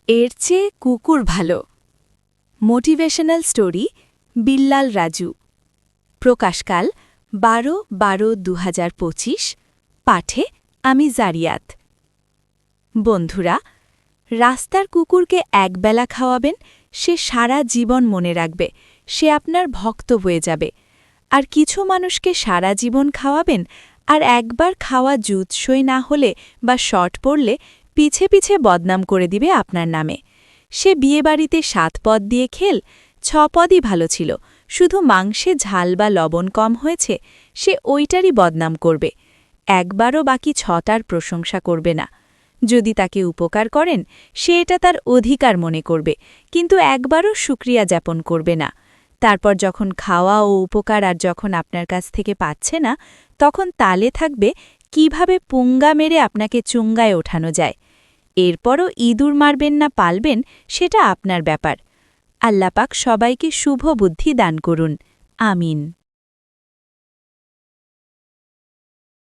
এর চেয়ে কুকুর ভালো। Motivational story Billal Raju. প্রকাশকাল 12/12/2025। পাঠে আমি জারিয়াত। বন্ধুরা, রাস্তার কুকুরকে একবেলা খাওয়াবেন, সে সারা জীবন মনে রাখবে, সে আপনার ভক্ত হয়ে যাবে। আর কিছু মানুষকে সারা জীবন খাওয়াবেন, আর একবার খাওয়া জুৎসই না হলে বা শর্ট পড়লে পিছে পিছে বদনাম করে দিবে আপনার নামে। সে বিয়েবাড়িতে 7 পদ দিয়ে খেল, 6 পদই ভালো ছিল, শুধু মাংসে ঝাল বা লবণ কম হয়েছে, সে ওইটারই বদনাম করবে। একবারও বাকি 6টার প্রশংসা করবে না। যদি তাকে উপকার করেন, সে এটা তার অধিকার মনে করবে, কিন্তু একবারও শুকরিয়া জ্ঞাপন করবে না। তারপর যখন খাওয়া ও উপকার আর যখন আপনার কাছ থেকে পাচ্ছে না, তখন তালে থাকবে কিভাবে পুঙ্গা মেরে আপনাকে চুঙ্গায় ওঠানো যায়। এরপরও ইঁদুর মারবেন না পালবেন, সেটা আপনার ব্যাপার। আল্লাহ পাক সবাইকে শুভ বুদ্ধি দান করুন। আমিন।